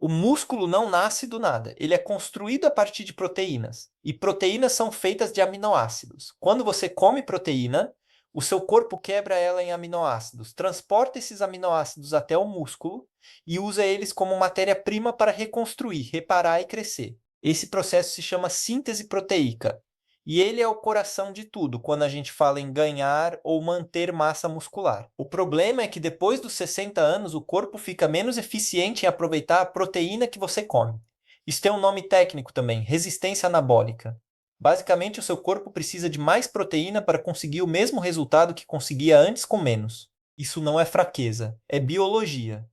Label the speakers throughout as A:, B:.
A: O músculo não nasce do nada, ele é construído a partir de proteínas. E proteínas são feitas de aminoácidos. Quando você come proteína, o seu corpo quebra ela em aminoácidos, transporta esses aminoácidos até o músculo e usa eles como matéria-prima para reconstruir, reparar e crescer. Esse processo se chama síntese proteica. E ele é o coração de tudo quando a gente fala em ganhar ou manter massa muscular. O problema é que depois dos 60 anos, o corpo fica menos eficiente em aproveitar a proteína que você come. Isso tem um nome técnico também, resistência anabólica. Basicamente, o seu corpo precisa de mais proteína para conseguir o mesmo resultado que conseguia antes com menos. Isso não é fraqueza, é biologia.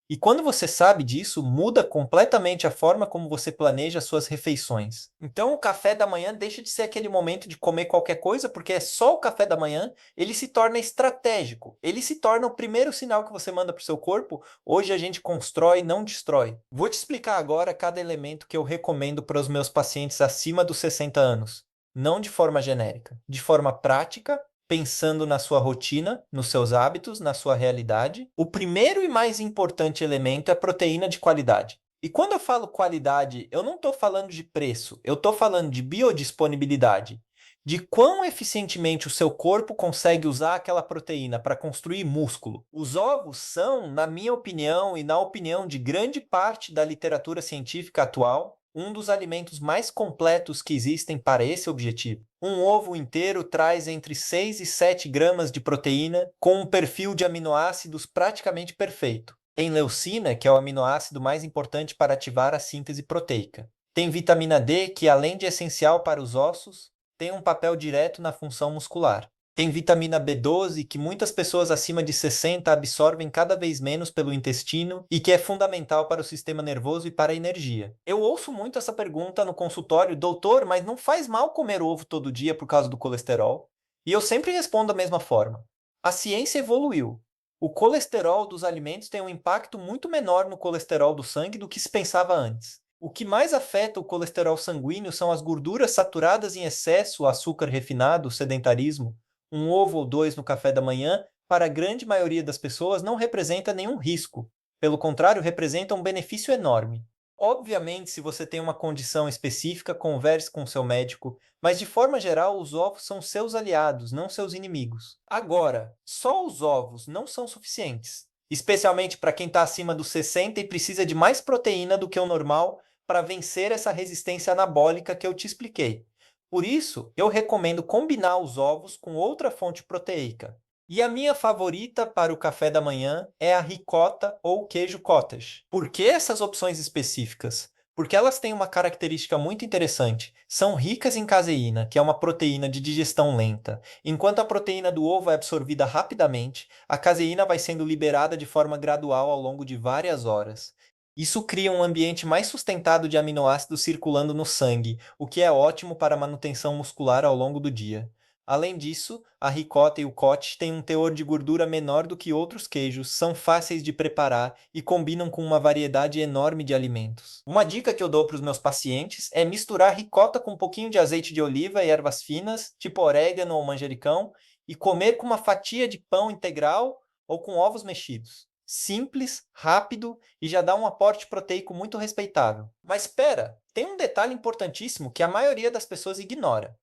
A: E quando você sabe disso, muda completamente a forma como você planeja suas refeições. Então, o café da manhã deixa de ser aquele momento de comer qualquer coisa, porque é só o café da manhã, ele se torna estratégico. Ele se torna o primeiro sinal que você manda para o seu corpo. Hoje a gente constrói, não destrói. Vou te explicar agora cada elemento que eu recomendo para os meus pacientes acima dos 60 anos. Não de forma genérica, de forma prática, pensando na sua rotina, nos seus hábitos, na sua realidade. O primeiro e mais importante elemento é proteína de qualidade. E quando eu falo qualidade, eu não estou falando de preço, eu estou falando de biodisponibilidade, de quão eficientemente o seu corpo consegue usar aquela proteína para construir músculo. Os ovos são, na minha opinião e na opinião de grande parte da literatura científica atual, um dos alimentos mais completos que existem para esse objetivo. Um ovo inteiro traz entre 6 e 7 gramas de proteína, com um perfil de aminoácidos praticamente perfeito. Tem leucina, que é o aminoácido mais importante para ativar a síntese proteica. Tem vitamina D, que além de essencial para os ossos, tem um papel direto na função muscular. Tem vitamina B12, que muitas pessoas acima de 60 absorvem cada vez menos pelo intestino e que é fundamental para o sistema nervoso e para a energia. Eu ouço muito essa pergunta no consultório, doutor, mas não faz mal comer ovo todo dia por causa do colesterol? E eu sempre respondo da mesma forma. A ciência evoluiu. O colesterol dos alimentos tem um impacto muito menor no colesterol do sangue do que se pensava antes. O que mais afeta o colesterol sanguíneo são as gorduras saturadas em excesso, o açúcar refinado, o sedentarismo. Um ovo ou dois no café da manhã, para a grande maioria das pessoas, não representa nenhum risco. Pelo contrário, representa um benefício enorme. Obviamente, se você tem uma condição específica, converse com seu médico, mas de forma geral, os ovos são seus aliados, não seus inimigos. Agora, só os ovos não são suficientes, especialmente para quem está acima dos 60 e precisa de mais proteína do que o normal para vencer essa resistência anabólica que eu te expliquei. Por isso, eu recomendo combinar os ovos com outra fonte proteica. E a minha favorita para o café da manhã é a ricota ou queijo cottage. Por que essas opções específicas? Porque elas têm uma característica muito interessante. São ricas em caseína, que é uma proteína de digestão lenta. Enquanto a proteína do ovo é absorvida rapidamente, a caseína vai sendo liberada de forma gradual ao longo de várias horas. Isso cria um ambiente mais sustentado de aminoácidos circulando no sangue, o que é ótimo para a manutenção muscular ao longo do dia. Além disso, a ricota e o cottage têm um teor de gordura menor do que outros queijos, são fáceis de preparar e combinam com uma variedade enorme de alimentos. Uma dica que eu dou para os meus pacientes é misturar ricota com um pouquinho de azeite de oliva e ervas finas, tipo orégano ou manjericão, e comer com uma fatia de pão integral ou com ovos mexidos. Simples, rápido e já dá um aporte proteico muito respeitável. Mas espera, tem um detalhe importantíssimo que a maioria das pessoas ignora.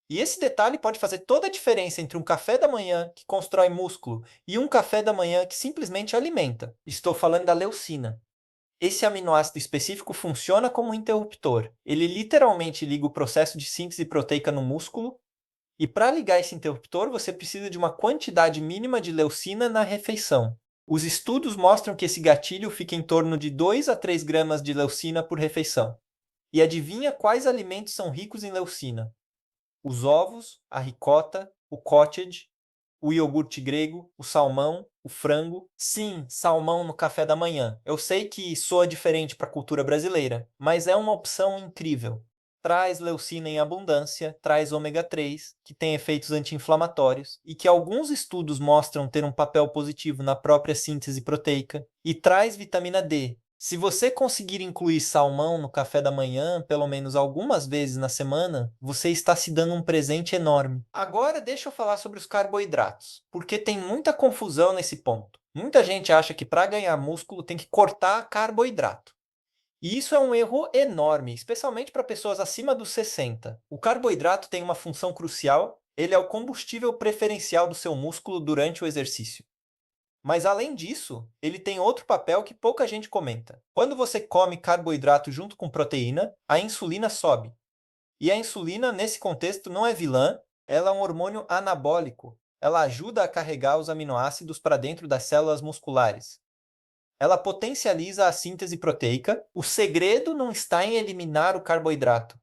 A: E esse detalhe pode fazer toda a diferença entre um café da manhã que constrói músculo e um café da manhã que simplesmente alimenta. Estou falando da leucina. Esse aminoácido específico funciona como um interruptor. Ele literalmente liga o processo de síntese proteica no músculo, e para ligar esse interruptor você precisa de uma quantidade mínima de leucina na refeição. Os estudos mostram que esse gatilho fica em torno de 2 a 3 gramas de leucina por refeição. E adivinha quais alimentos são ricos em leucina? Os ovos, a ricota, o cottage, o iogurte grego, o salmão, o frango. Sim, salmão no café da manhã. Eu sei que soa diferente para a cultura brasileira, mas é uma opção incrível. Traz leucina em abundância, traz ômega 3, que tem efeitos anti-inflamatórios e que alguns estudos mostram ter um papel positivo na própria síntese proteica, e traz vitamina D. Se você conseguir incluir salmão no café da manhã, pelo menos algumas vezes na semana, você está se dando um presente enorme. Agora deixa eu falar sobre os carboidratos, porque tem muita confusão nesse ponto. Muita gente acha que para ganhar músculo tem que cortar carboidrato. E isso é um erro enorme, especialmente para pessoas acima dos 60. O carboidrato tem uma função crucial, ele é o combustível preferencial do seu músculo durante o exercício. Mas além disso, ele tem outro papel que pouca gente comenta. Quando você come carboidrato junto com proteína, a insulina sobe. E a insulina, nesse contexto, não é vilã, ela é um hormônio anabólico. Ela ajuda a carregar os aminoácidos para dentro das células musculares. Ela potencializa a síntese proteica. O segredo não está em eliminar o carboidrato,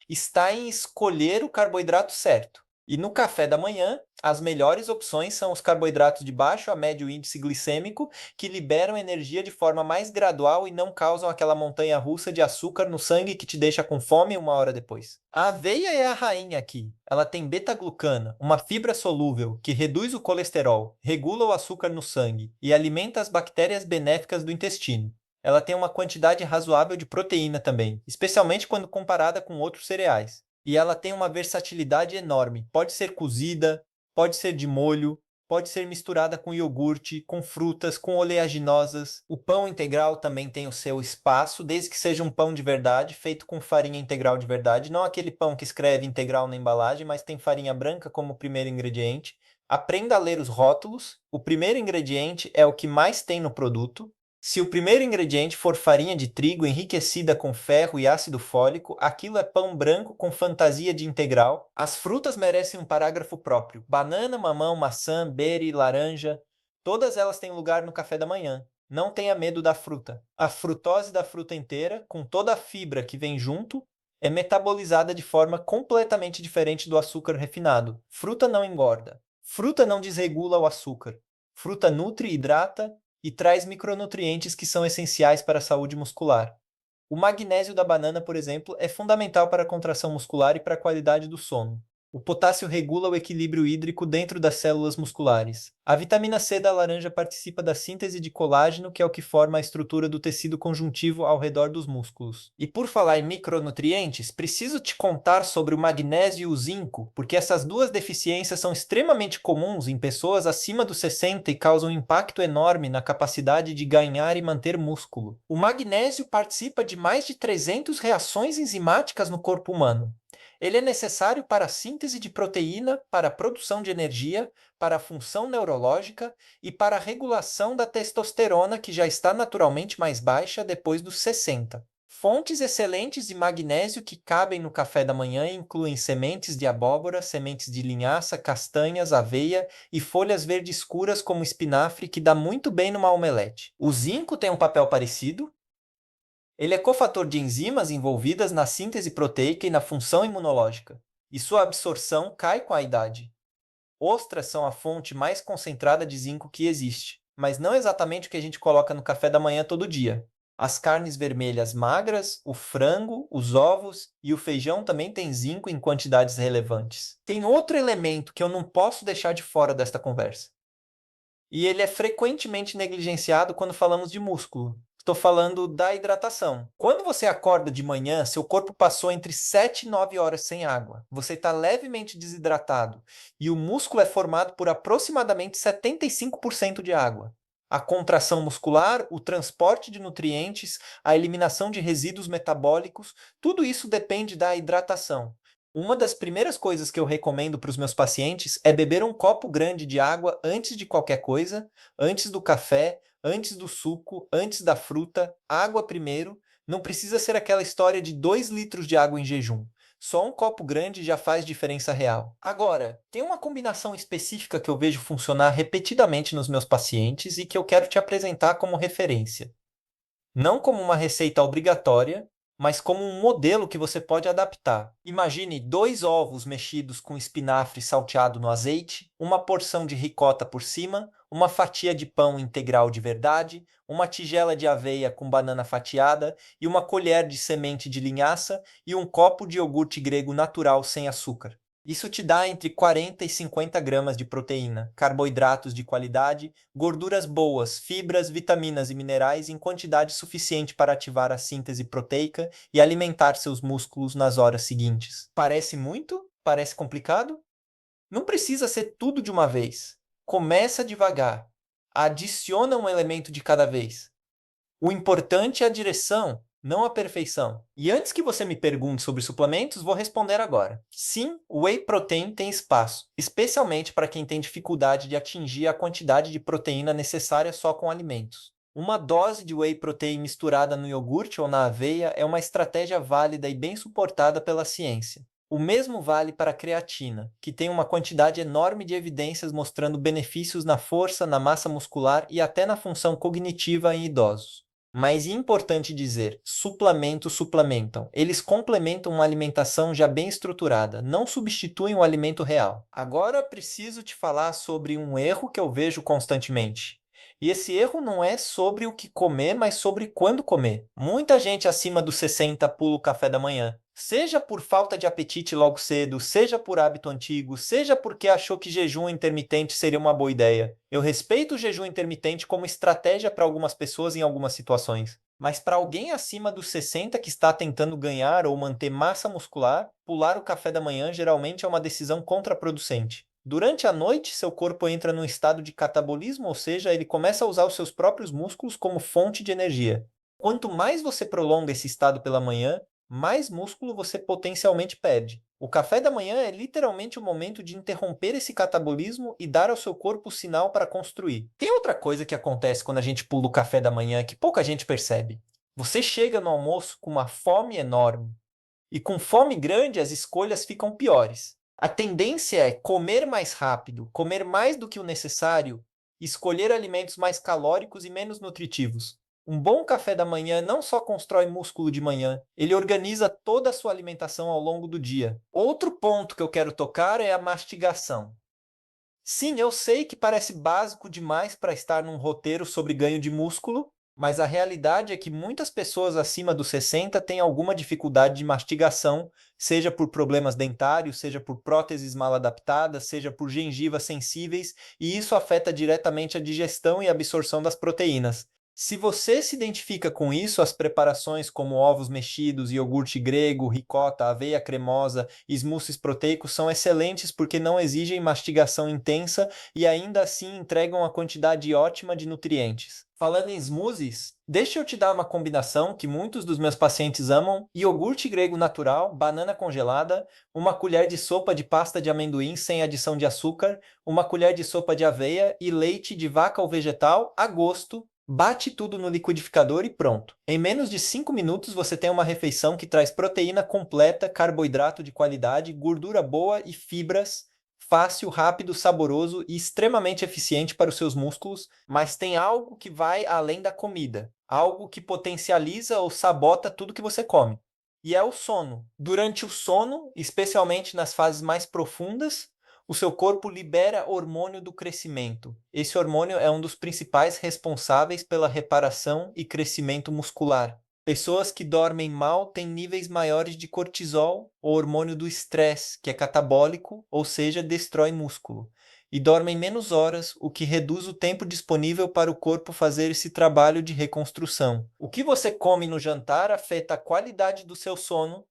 A: está em escolher o carboidrato certo. E no café da manhã, as melhores opções são os carboidratos de baixo a médio índice glicêmico, que liberam energia de forma mais gradual e não causam aquela montanha-russa de açúcar no sangue que te deixa com fome uma hora depois. A aveia é a rainha aqui. Ela tem beta-glucana, uma fibra solúvel que reduz o colesterol, regula o açúcar no sangue e alimenta as bactérias benéficas do intestino. Ela tem uma quantidade razoável de proteína também, especialmente quando comparada com outros cereais. E ela tem uma versatilidade enorme. Pode ser cozida, pode ser de molho, pode ser misturada com iogurte, com frutas, com oleaginosas. O pão integral também tem o seu espaço, desde que seja um pão de verdade, feito com farinha integral de verdade, não aquele pão que escreve integral na embalagem, mas tem farinha branca como primeiro ingrediente. Aprenda a ler os rótulos. O primeiro ingrediente é o que mais tem no produto. Se o primeiro ingrediente for farinha de trigo enriquecida com ferro e ácido fólico, aquilo é pão branco com fantasia de integral. As frutas merecem um parágrafo próprio. Banana, mamão, maçã, bere, laranja, todas elas têm lugar no café da manhã. Não tenha medo da fruta. A frutose da fruta inteira, com toda a fibra que vem junto, é metabolizada de forma completamente diferente do açúcar refinado. Fruta não engorda. Fruta não desregula o açúcar. Fruta nutre, hidrata e traz micronutrientes que são essenciais para a saúde muscular. O magnésio da banana, por exemplo, é fundamental para a contração muscular e para a qualidade do sono. O potássio regula o equilíbrio hídrico dentro das células musculares. A vitamina C da laranja participa da síntese de colágeno, que é o que forma a estrutura do tecido conjuntivo ao redor dos músculos. E por falar em micronutrientes, preciso te contar sobre o magnésio e o zinco, porque essas duas deficiências são extremamente comuns em pessoas acima dos 60 e causam um impacto enorme na capacidade de ganhar e manter músculo. O magnésio participa de mais de 300 reações enzimáticas no corpo humano. Ele é necessário para a síntese de proteína, para a produção de energia, para a função neurológica e para a regulação da testosterona, que já está naturalmente mais baixa depois dos 60. Fontes excelentes de magnésio que cabem no café da manhã incluem sementes de abóbora, sementes de linhaça, castanhas, aveia e folhas verdes escuras como espinafre, que dá muito bem numa omelete. O zinco tem um papel parecido. Ele é cofator de enzimas envolvidas na síntese proteica e na função imunológica, e sua absorção cai com a idade. Ostras são a fonte mais concentrada de zinco que existe, mas não exatamente o que a gente coloca no café da manhã todo dia. As carnes vermelhas magras, o frango, os ovos e o feijão também têm zinco em quantidades relevantes. Tem outro elemento que eu não posso deixar de fora desta conversa. E ele é frequentemente negligenciado quando falamos de músculo. Estou falando da hidratação. Quando você acorda de manhã, seu corpo passou entre 7 e 9 horas sem água. Você está levemente desidratado e o músculo é formado por aproximadamente 75% de água. A contração muscular, o transporte de nutrientes, a eliminação de resíduos metabólicos, tudo isso depende da hidratação. Uma das primeiras coisas que eu recomendo para os meus pacientes é beber um copo grande de água antes de qualquer coisa, antes do café, antes do suco, antes da fruta, água primeiro. Não precisa ser aquela história de 2 litros de água em jejum. Só um copo grande já faz diferença real. Agora, tem uma combinação específica que eu vejo funcionar repetidamente nos meus pacientes e que eu quero te apresentar como referência. Não como uma receita obrigatória, mas como um modelo que você pode adaptar. Imagine 2 ovos mexidos com espinafre salteado no azeite, uma porção de ricota por cima, uma fatia de pão integral de verdade, uma tigela de aveia com banana fatiada e uma colher de semente de linhaça e um copo de iogurte grego natural sem açúcar. Isso te dá entre 40 e 50 gramas de proteína, carboidratos de qualidade, gorduras boas, fibras, vitaminas e minerais em quantidade suficiente para ativar a síntese proteica e alimentar seus músculos nas horas seguintes. Parece muito? Parece complicado? Não precisa ser tudo de uma vez. Começa devagar. Adiciona um elemento de cada vez. O importante é a direção, não a perfeição. E antes que você me pergunte sobre suplementos, vou responder agora. Sim, o whey protein tem espaço, especialmente para quem tem dificuldade de atingir a quantidade de proteína necessária só com alimentos. Uma dose de whey protein misturada no iogurte ou na aveia é uma estratégia válida e bem suportada pela ciência. O mesmo vale para a creatina, que tem uma quantidade enorme de evidências mostrando benefícios na força, na massa muscular e até na função cognitiva em idosos. Mas é importante dizer, suplementos suplementam. Eles complementam uma alimentação já bem estruturada, não substituem o alimento real. Agora preciso te falar sobre um erro que eu vejo constantemente. E esse erro não é sobre o que comer, mas sobre quando comer. Muita gente acima dos 60 pula o café da manhã. Seja por falta de apetite logo cedo, seja por hábito antigo, seja porque achou que jejum intermitente seria uma boa ideia. Eu respeito o jejum intermitente como estratégia para algumas pessoas em algumas situações. Mas para alguém acima dos 60 que está tentando ganhar ou manter massa muscular, pular o café da manhã geralmente é uma decisão contraproducente. Durante a noite, seu corpo entra num estado de catabolismo, ou seja, ele começa a usar os seus próprios músculos como fonte de energia. Quanto mais você prolonga esse estado pela manhã, mais músculo você potencialmente perde. O café da manhã é literalmente o momento de interromper esse catabolismo e dar ao seu corpo o sinal para construir. Tem outra coisa que acontece quando a gente pula o café da manhã que pouca gente percebe. Você chega no almoço com uma fome enorme. E com fome grande, as escolhas ficam piores. A tendência é comer mais rápido, comer mais do que o necessário, e escolher alimentos mais calóricos e menos nutritivos. Um bom café da manhã não só constrói músculo de manhã, ele organiza toda a sua alimentação ao longo do dia. Outro ponto que eu quero tocar é a mastigação. Sim, eu sei que parece básico demais para estar num roteiro sobre ganho de músculo, mas a realidade é que muitas pessoas acima dos 60 têm alguma dificuldade de mastigação, seja por problemas dentários, seja por próteses mal adaptadas, seja por gengivas sensíveis, e isso afeta diretamente a digestão e absorção das proteínas. Se você se identifica com isso, as preparações como ovos mexidos, iogurte grego, ricota, aveia cremosa e smoothies proteicos são excelentes porque não exigem mastigação intensa e ainda assim entregam uma quantidade ótima de nutrientes. Falando em smoothies, deixa eu te dar uma combinação que muitos dos meus pacientes amam: iogurte grego natural, banana congelada, uma colher de sopa de pasta de amendoim sem adição de açúcar, uma colher de sopa de aveia e leite de vaca ou vegetal a gosto. Bate tudo no liquidificador e pronto. Em menos de 5 minutos você tem uma refeição que traz proteína completa, carboidrato de qualidade, gordura boa e fibras. Fácil, rápido, saboroso e extremamente eficiente para os seus músculos, mas tem algo que vai além da comida, algo que potencializa ou sabota tudo que você come. E é o sono. Durante o sono, especialmente nas fases mais profundas, o seu corpo libera hormônio do crescimento. Esse hormônio é um dos principais responsáveis pela reparação e crescimento muscular. Pessoas que dormem mal têm níveis maiores de cortisol, o hormônio do estresse, que é catabólico, ou seja, destrói músculo. E dormem menos horas, o que reduz o tempo disponível para o corpo fazer esse trabalho de reconstrução. O que você come no jantar afeta a qualidade do seu sono,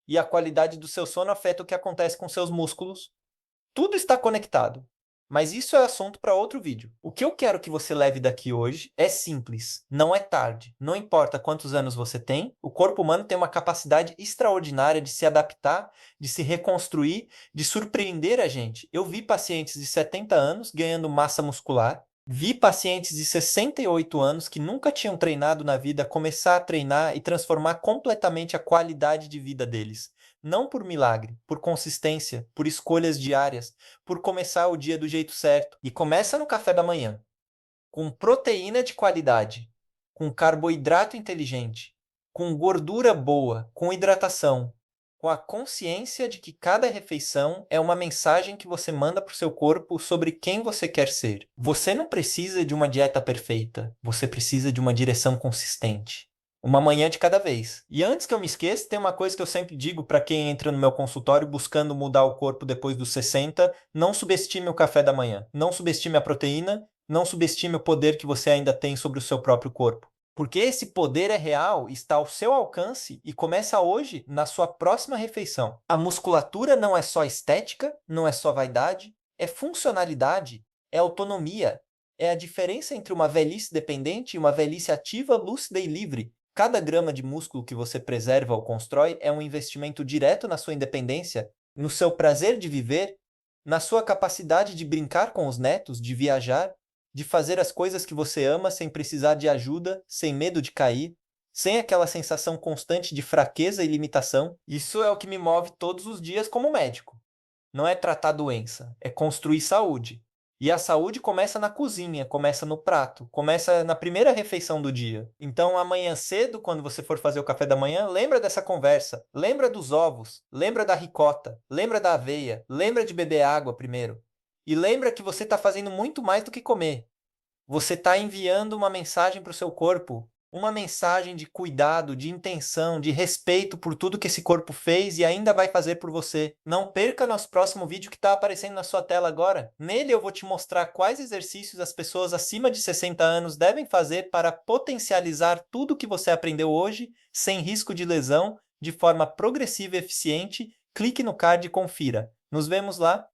A: e a qualidade do seu sono afeta o que acontece com seus músculos. Tudo está conectado. Mas isso é assunto para outro vídeo. O que eu quero que você leve daqui hoje é simples, não é tarde. Não importa quantos anos você tem, o corpo humano tem uma capacidade extraordinária de se adaptar, de se reconstruir, de surpreender a gente. Eu vi pacientes de 70 anos ganhando massa muscular, vi pacientes de 68 anos que nunca tinham treinado na vida começar a treinar e transformar completamente a qualidade de vida deles. Não por milagre, por consistência, por escolhas diárias, por começar o dia do jeito certo. E começa no café da manhã, com proteína de qualidade, com carboidrato inteligente, com gordura boa, com hidratação, com a consciência de que cada refeição é uma mensagem que você manda para o seu corpo sobre quem você quer ser. Você não precisa de uma dieta perfeita, você precisa de uma direção consistente. Uma manhã de cada vez. E antes que eu me esqueça, tem uma coisa que eu sempre digo para quem entra no meu consultório buscando mudar o corpo depois dos 60: não subestime o café da manhã, não subestime a proteína, não subestime o poder que você ainda tem sobre o seu próprio corpo. Porque esse poder é real, está ao seu alcance e começa hoje na sua próxima refeição. A musculatura não é só estética, não é só vaidade, é funcionalidade, é autonomia, é a diferença entre uma velhice dependente e uma velhice ativa, lúcida e livre. Cada grama de músculo que você preserva ou constrói é um investimento direto na sua independência, no seu prazer de viver, na sua capacidade de brincar com os netos, de viajar, de fazer as coisas que você ama sem precisar de ajuda, sem medo de cair, sem aquela sensação constante de fraqueza e limitação. Isso é o que me move todos os dias como médico. Não é tratar doença, é construir saúde. E a saúde começa na cozinha, começa no prato, começa na primeira refeição do dia. Então, amanhã cedo, quando você for fazer o café da manhã, lembra dessa conversa, lembra dos ovos, lembra da ricota, lembra da aveia, lembra de beber água primeiro. E lembra que você está fazendo muito mais do que comer. Você está enviando uma mensagem para o seu corpo, uma mensagem de cuidado, de intenção, de respeito por tudo que esse corpo fez e ainda vai fazer por você. Não perca nosso próximo vídeo que está aparecendo na sua tela agora. Nele eu vou te mostrar quais exercícios as pessoas acima de 60 anos devem fazer para potencializar tudo que você aprendeu hoje, sem risco de lesão, de forma progressiva e eficiente. Clique no card e confira. Nos vemos lá.